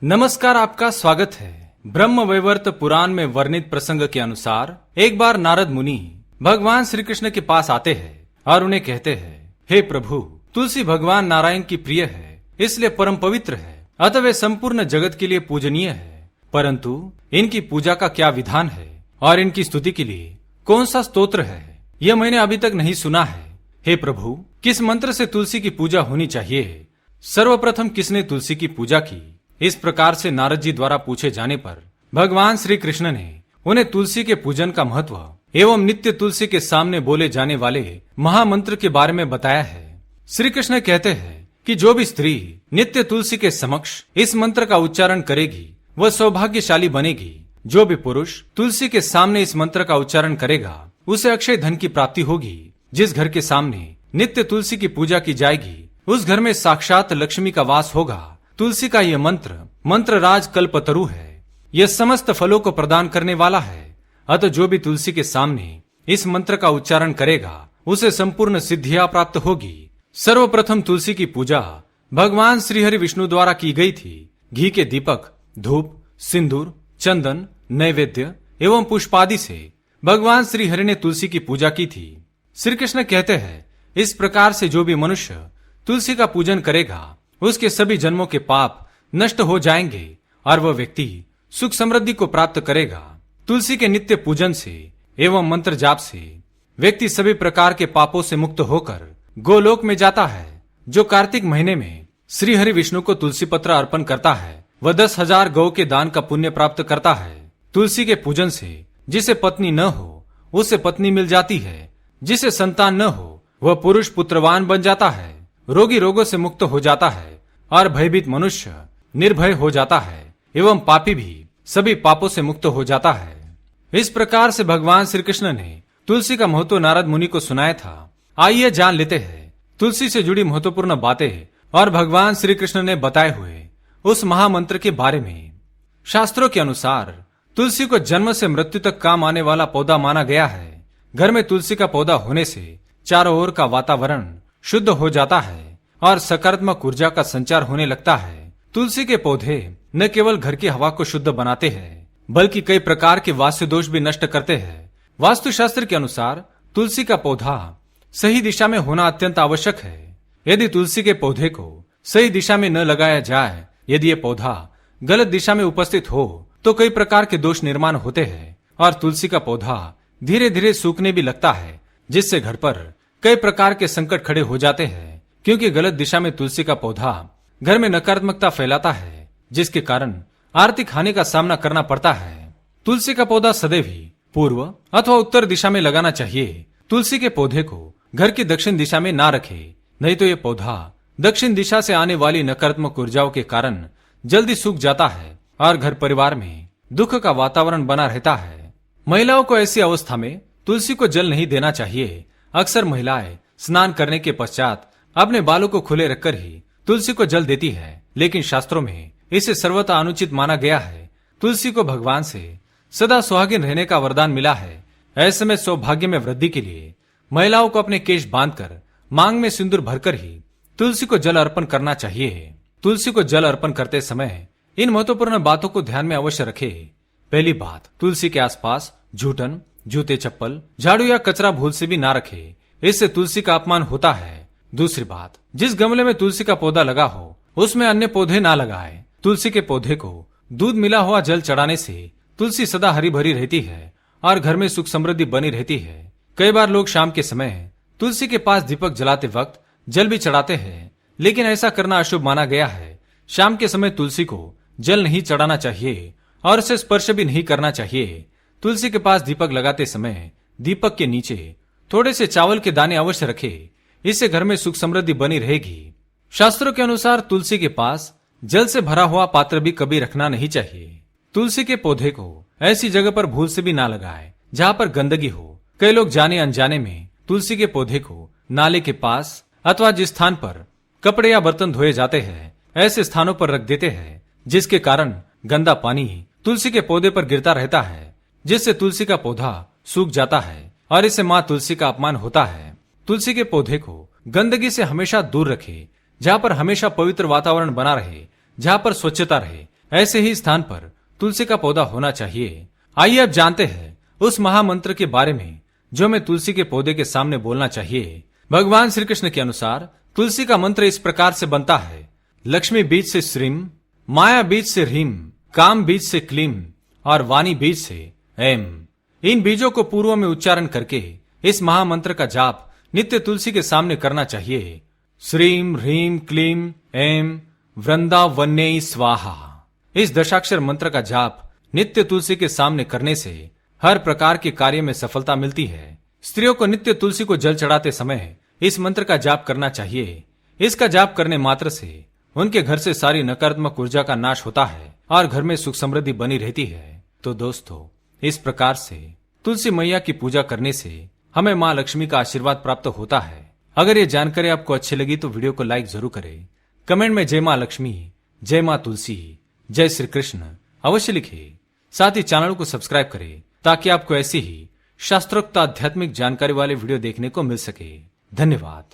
नमस्कार, आपका स्वागत है। ब्रह्म वैवर्त पुराण में वर्णित प्रसंग के अनुसार एक बार नारद मुनि भगवान श्री कृष्ण के पास आते हैं और उन्हें कहते हैं, हे प्रभु, तुलसी भगवान नारायण की प्रिय है, इसलिए परम पवित्र है, अतः वे संपूर्ण जगत के लिए पूजनीय है। परंतु इनकी पूजा का क्या विधान है और इनकी स्तुति के लिए कौन सा स्तोत्र है, यह मैंने अभी तक नहीं सुना है। हे प्रभु, किस मंत्र से तुलसी की पूजा होनी चाहिए? सर्वप्रथम किसने तुलसी की पूजा की? इस प्रकार से नारद जी द्वारा पूछे जाने पर भगवान श्री कृष्ण ने उन्हें तुलसी के पूजन का महत्व एवं नित्य तुलसी के सामने बोले जाने वाले महामंत्र के बारे में बताया है। श्री कृष्ण कहते हैं कि जो भी स्त्री नित्य तुलसी के समक्ष इस मंत्र का उच्चारण करेगी वह सौभाग्यशाली बनेगी। जो भी पुरुष तुलसी के सामने इस मंत्र का उच्चारण करेगा उसे अक्षय धन की प्राप्ति होगी। जिस घर के सामने नित्य तुलसी की पूजा की जाएगी उस घर में साक्षात लक्ष्मी का वास होगा। तुलसी का यह मंत्र राज कल्पतरु है। यह समस्त फलों को प्रदान करने वाला है। अतः जो भी तुलसी के सामने इस मंत्र का उच्चारण करेगा उसे संपूर्ण सिद्धियां प्राप्त होगी। सर्वप्रथम तुलसी की पूजा भगवान श्री हरि विष्णु द्वारा की गई थी। घी के दीपक, धूप, सिंदूर, चंदन, नैवेद्य एवं पुष्पादि से भगवान श्री हरि ने तुलसी की पूजा की थी। श्री कृष्ण कहते हैं, इस प्रकार से जो भी मनुष्य तुलसी का पूजन करेगा उसके सभी जन्मों के पाप नष्ट हो जाएंगे और वह व्यक्ति सुख समृद्धि को प्राप्त करेगा। तुलसी के नित्य पूजन से एवं मंत्र जाप से व्यक्ति सभी प्रकार के पापों से मुक्त होकर गोलोक में जाता है। जो कार्तिक महीने में श्री हरि विष्णु को तुलसी पत्र अर्पण करता है वह 10,000 गौ के दान का पुण्य प्राप्त करता है। तुलसी के पूजन से जिसे पत्नी न हो उसे पत्नी मिल जाती है। जिसे संतान न हो वह पुरुष पुत्रवान बन जाता है। रोगी रोगों से मुक्त हो जाता है और भयभीत मनुष्य निर्भय हो जाता है एवं पापी भी सभी पापों से मुक्त हो जाता है। इस प्रकार से भगवान श्री कृष्ण ने तुलसी का महत्व नारद मुनि को सुनाया था। आइए जान लेते हैं तुलसी से जुड़ी महत्वपूर्ण बातें और भगवान श्री कृष्ण ने बताए हुए उस महामंत्र के बारे में। शास्त्रों के अनुसार तुलसी को जन्म से मृत्यु तक काम आने वाला पौधा माना गया है। घर में तुलसी का पौधा होने से चारों ओर का वातावरण शुद्ध हो जाता है और सकारात्मक ऊर्जा का संचार होने लगता है। तुलसी के पौधे न केवल घर की हवा को शुद्ध बनाते हैं बल्कि कई प्रकार के वास्तु दोष भी नष्ट करते हैं। वास्तुशास्त्र के अनुसार तुलसी का पौधा सही दिशा में होना अत्यंत आवश्यक है। यदि तुलसी के पौधे को सही दिशा में न लगाया जाए, यदि ये पौधा गलत दिशा में उपस्थित हो तो कई प्रकार के दोष निर्माण होते हैं और तुलसी का पौधा धीरे धीरे सूखने भी लगता है, जिससे घर पर कई प्रकार के संकट खड़े हो जाते हैं। क्योंकि गलत दिशा में तुलसी का पौधा घर में नकारात्मकता फैलाता है, जिसके कारण आर्थिक हानि का सामना करना पड़ता है। तुलसी का पौधा सदैव ही पूर्व अथवा उत्तर दिशा में लगाना चाहिए। तुलसी के पौधे को घर की दक्षिण दिशा में ना रखे, नहीं तो ये पौधा दक्षिण दिशा से आने वाली नकारात्मक ऊर्जाओं के कारण जल्दी सूख जाता है और घर परिवार में दुख का वातावरण बना रहता है। महिलाओं को ऐसी अवस्था में तुलसी को जल नहीं देना चाहिए। अक्सर महिलाएं स्नान करने के पश्चात अपने बालों को खुले रखकर ही तुलसी को जल देती है, लेकिन शास्त्रों में इसे सर्वथा अनुचित माना गया है। तुलसी को भगवान से सदा सुहागिन रहने का वरदान मिला है। ऐसे में सौभाग्य में वृद्धि के लिए महिलाओं को अपने केश बांधकर मांग में सिंदूर भरकर ही तुलसी को जल अर्पण करना चाहिए। तुलसी को जल अर्पण करते समय इन महत्वपूर्ण बातों को ध्यान में अवश्य रखे। पहली बात, तुलसी के आसपास जूठन, जूते, चप्पल, झाड़ू या कचरा भूल से भी ना रखे, इससे तुलसी का अपमान होता है। दूसरी बात, जिस गमले में तुलसी का पौधा लगा हो उसमें अन्य पौधे ना लगाए। तुलसी के पौधे को दूध मिला हुआ जल चढ़ाने से तुलसी सदा हरी भरी रहती है और घर में सुख समृद्धि बनी रहती है। कई बार लोग शाम के समय तुलसी के पास दीपक जलाते वक्त जल भी चढ़ाते हैं, लेकिन ऐसा करना अशुभ माना गया है। शाम के समय तुलसी को जल नहीं चढ़ाना चाहिए और उसे स्पर्श भी नहीं करना चाहिए। तुलसी के पास दीपक लगाते समय दीपक के नीचे थोड़े से चावल के दाने अवश्य रखे, इससे घर में सुख समृद्धि बनी रहेगी। शास्त्रों के अनुसार तुलसी के पास जल से भरा हुआ पात्र भी कभी रखना नहीं चाहिए। तुलसी के पौधे को ऐसी जगह पर भूल से भी ना लगाए जहाँ पर गंदगी हो। कई लोग जाने अनजाने में तुलसी के पौधे को नाले के पास अथवा जिस स्थान पर कपड़े या बर्तन धोए जाते हैं ऐसे स्थानों पर रख देते हैं, जिसके कारण गंदा पानी तुलसी के पौधे पर गिरता रहता है, जिससे तुलसी का पौधा सूख जाता है और इससे माँ तुलसी का अपमान होता है। तुलसी के पौधे को गंदगी से हमेशा दूर रखे, जहाँ पर हमेशा पवित्र वातावरण बना रहे, जहाँ पर स्वच्छता रहे, ऐसे ही स्थान पर तुलसी का पौधा होना चाहिए। आइए अब जानते हैं उस महामंत्र के बारे में जो हमें तुलसी के पौधे के सामने बोलना चाहिए। भगवान श्री कृष्ण के अनुसार तुलसी का मंत्र इस प्रकार से बनता है। लक्ष्मी बीज से श्रीम, माया बीज से ह्रीम, काम बीज से क्लीम और वाणी बीज से एम। इन बीजों को पूर्व में उच्चारण करके इस महामंत्र का जाप नित्य तुलसी के सामने करना चाहिए। श्रीम ह्रीम क्लीम एम वृंदावन्यै स्वाहा। इस दशाक्षर मंत्र का जाप नित्य तुलसी के सामने करने से हर प्रकार के कार्य में सफलता मिलती है। स्त्रियों को नित्य तुलसी को जल चढ़ाते समय इस मंत्र का जाप करना चाहिए। इसका जाप करने मात्र से उनके घर से सारी नकारात्मक ऊर्जा का नाश होता है और घर में सुख समृद्धि बनी रहती है। तो दोस्तों, इस प्रकार से तुलसी मैया की पूजा करने से हमें माँ लक्ष्मी का आशीर्वाद प्राप्त होता है। अगर ये जानकारी आपको अच्छी लगी तो वीडियो को लाइक जरूर करें। कमेंट में जय माँ लक्ष्मी, जय माँ तुलसी, जय श्री कृष्ण अवश्य लिखें। साथ ही चैनल को सब्सक्राइब करें ताकि आपको ऐसी ही शास्त्रोक्त आध्यात्मिक जानकारी वाले वीडियो देखने को मिल सके। धन्यवाद।